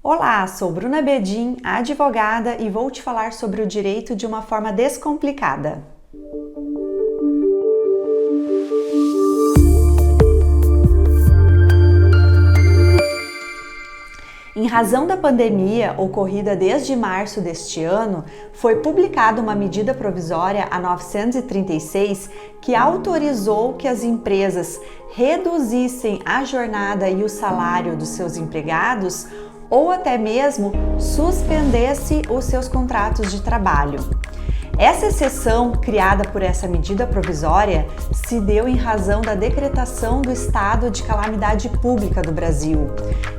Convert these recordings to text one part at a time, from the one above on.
Olá, sou Bruna Bedin, advogada, e vou te falar sobre o direito de uma forma descomplicada. Em razão da pandemia ocorrida desde março deste ano, foi publicada uma medida provisória, a 936, que autorizou que as empresas reduzissem a jornada e o salário dos seus empregados ou até mesmo suspendesse os seus contratos de trabalho. Essa exceção, criada por essa medida provisória, se deu em razão da decretação do estado de calamidade pública do Brasil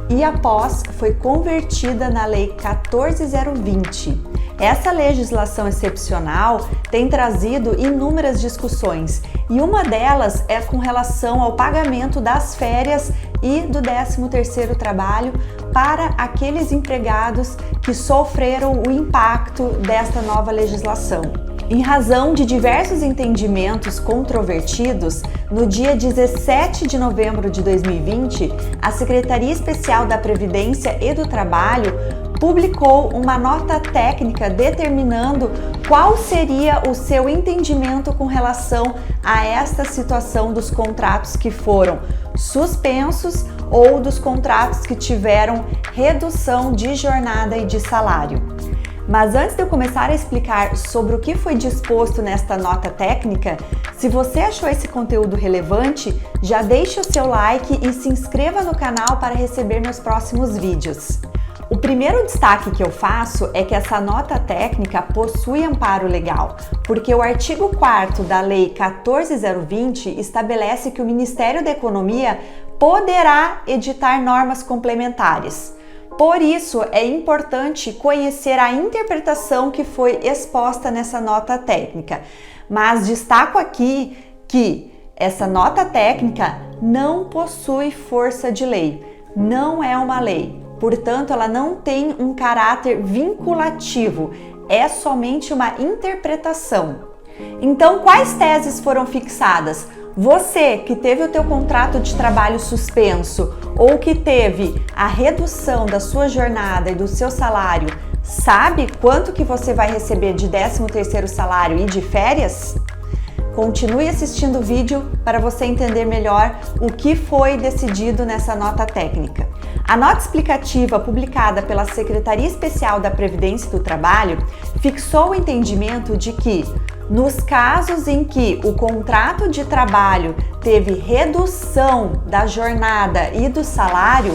e após foi convertida na Lei 14.020. Essa legislação excepcional tem trazido inúmeras discussões e uma delas é com relação ao pagamento das férias e do 13º trabalho para aqueles empregados que sofreram o impacto desta nova legislação. Em razão de diversos entendimentos controvertidos, no dia 17 de novembro de 2020, a Secretaria Especial da Previdência e do Trabalho publicou uma nota técnica determinando qual seria o seu entendimento com relação a esta situação dos contratos que foram suspensos ou dos contratos que tiveram redução de jornada e de salário. Mas antes de eu começar a explicar sobre o que foi disposto nesta nota técnica, se você achou esse conteúdo relevante, já deixe o seu like e se inscreva no canal para receber meus próximos vídeos. O primeiro destaque que eu faço é que essa nota técnica possui amparo legal, porque o artigo 4º da Lei 14.020 estabelece que o Ministério da Economia poderá editar normas complementares. Por isso, é importante conhecer a interpretação que foi exposta nessa nota técnica. Mas destaco aqui que essa nota técnica não possui força de lei, não é uma lei. Portanto, ela não tem um caráter vinculativo, é somente uma interpretação. Então, quais teses foram fixadas? Você que teve o teu contrato de trabalho suspenso ou que teve a redução da sua jornada e do seu salário, sabe quanto que você vai receber de 13º salário e de férias? Continue assistindo o vídeo para você entender melhor o que foi decidido nessa nota técnica. A nota explicativa publicada pela Secretaria Especial da Previdência e do Trabalho fixou o entendimento de que, nos casos em que o contrato de trabalho teve redução da jornada e do salário,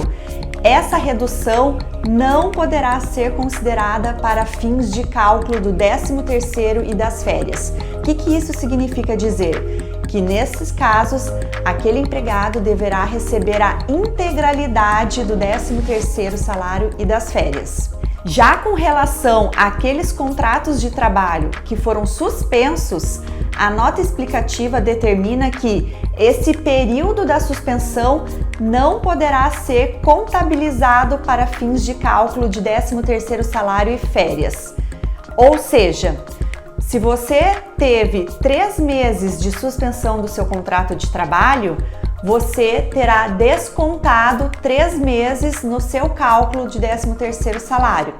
essa redução não poderá ser considerada para fins de cálculo do 13º e das férias. O que isso significa dizer? Que nesses casos, aquele empregado deverá receber a integralidade do 13º salário e das férias. Já com relação àqueles contratos de trabalho que foram suspensos, a nota explicativa determina que esse período da suspensão não poderá ser contabilizado para fins de cálculo de 13º salário e férias. Ou seja, se você teve 3 meses de suspensão do seu contrato de trabalho, você terá descontado 3 meses no seu cálculo de 13º salário.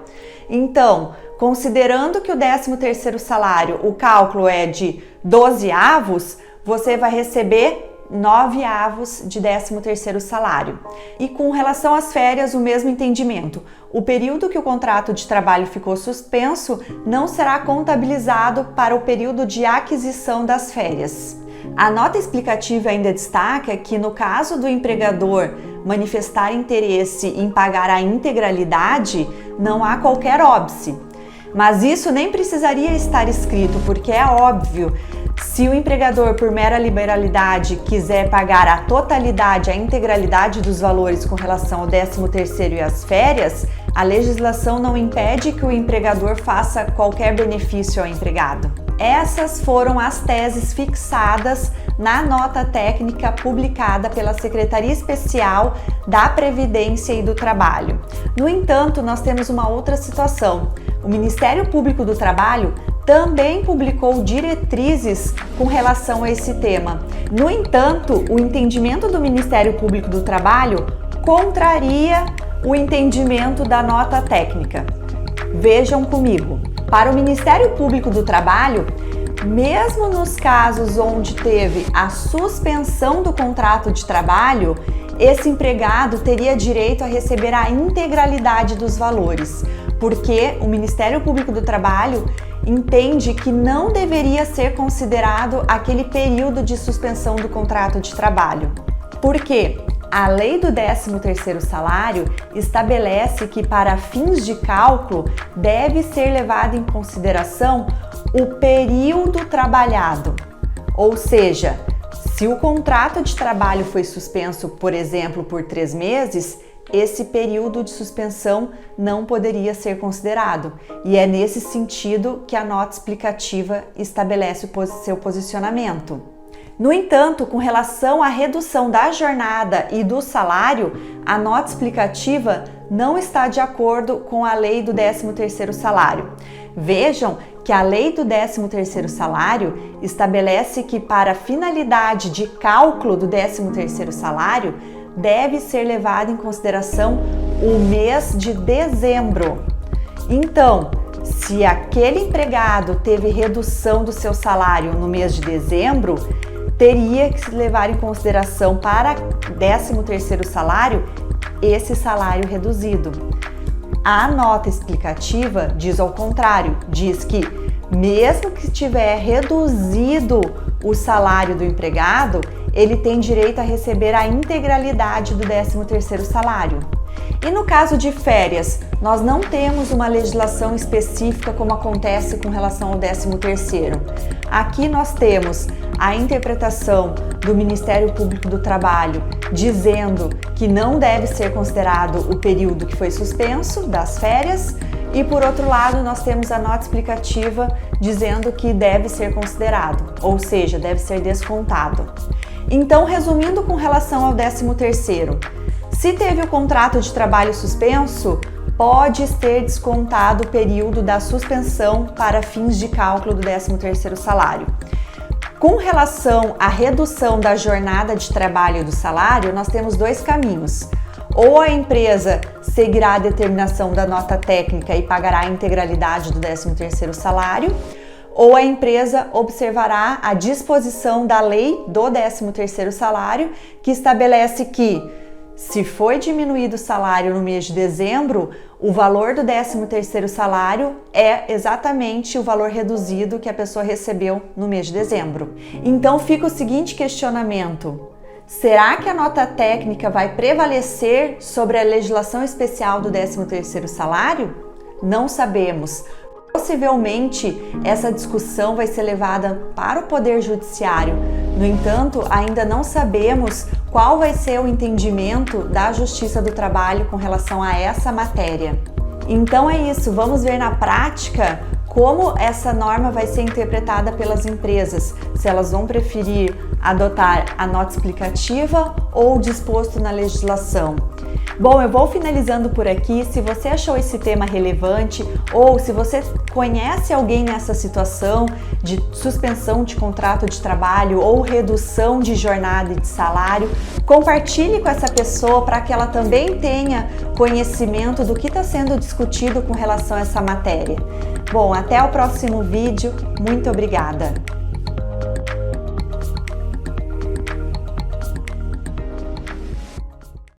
Então, considerando que o 13º salário, o cálculo é de 12 avos, você vai receber 9 avos de 13º salário. E com relação às férias, o mesmo entendimento. O período que o contrato de trabalho ficou suspenso não será contabilizado para o período de aquisição das férias. A nota explicativa ainda destaca que, no caso do empregador manifestar interesse em pagar a integralidade, não há qualquer óbice. Mas isso nem precisaria estar escrito, porque é óbvio. Se o empregador, por mera liberalidade, quiser pagar a totalidade, a integralidade dos valores com relação ao 13º e às férias, a legislação não impede que o empregador faça qualquer benefício ao empregado. Essas foram as teses fixadas na nota técnica publicada pela Secretaria Especial da Previdência e do Trabalho. No entanto, nós temos uma outra situação. O Ministério Público do Trabalho também publicou diretrizes com relação a esse tema. No entanto, o entendimento do Ministério Público do Trabalho contraria o entendimento da nota técnica. Vejam comigo. Para o Ministério Público do Trabalho, mesmo nos casos onde teve a suspensão do contrato de trabalho, esse empregado teria direito a receber a integralidade dos valores, porque o Ministério Público do Trabalho entende que não deveria ser considerado aquele período de suspensão do contrato de trabalho. Por quê? A lei do 13º salário estabelece que para fins de cálculo deve ser levado em consideração o período trabalhado. Ou seja, se o contrato de trabalho foi suspenso, por exemplo, por 3 meses, esse período de suspensão não poderia ser considerado. E é nesse sentido que a nota explicativa estabelece o seu posicionamento. No entanto, com relação à redução da jornada e do salário, a nota explicativa não está de acordo com a lei do 13º salário. Vejam que a lei do 13º salário estabelece que para a finalidade de cálculo do 13º salário deve ser levado em consideração o mês de dezembro. Então, se aquele empregado teve redução do seu salário no mês de dezembro, teria que se levar em consideração para 13º salário esse salário reduzido. A nota explicativa diz ao contrário, diz que mesmo que tiver reduzido o salário do empregado, ele tem direito a receber a integralidade do 13º salário. E no caso de férias, nós não temos uma legislação específica como acontece com relação ao 13º. Aqui nós temos a interpretação do Ministério Público do Trabalho dizendo que não deve ser considerado o período que foi suspenso das férias e, por outro lado, nós temos a nota explicativa dizendo que deve ser considerado, ou seja, deve ser descontado. Então, resumindo com relação ao 13º, se teve o contrato de trabalho suspenso, pode ser descontado o período da suspensão para fins de cálculo do 13º salário. Com relação à redução da jornada de trabalho e do salário, nós temos 2 caminhos. Ou a empresa seguirá a determinação da nota técnica e pagará a integralidade do 13º salário, ou a empresa observará a disposição da lei do 13º salário, que estabelece que, se foi diminuído o salário no mês de dezembro, o valor do 13º salário é exatamente o valor reduzido que a pessoa recebeu no mês de dezembro. Então fica o seguinte questionamento: será que a nota técnica vai prevalecer sobre a legislação especial do 13º salário? Não sabemos. Possivelmente, essa discussão vai ser levada para o Poder Judiciário. No entanto, ainda não sabemos qual vai ser o entendimento da Justiça do Trabalho com relação a essa matéria. Então é isso, vamos ver na prática como essa norma vai ser interpretada pelas empresas, se elas vão preferir adotar a nota explicativa ou o disposto na legislação. Bom, eu vou finalizando por aqui. Se você achou esse tema relevante ou se você conhece alguém nessa situação de suspensão de contrato de trabalho ou redução de jornada e de salário, compartilhe com essa pessoa para que ela também tenha conhecimento do que está sendo discutido com relação a essa matéria. Bom, até o próximo vídeo. Muito obrigada!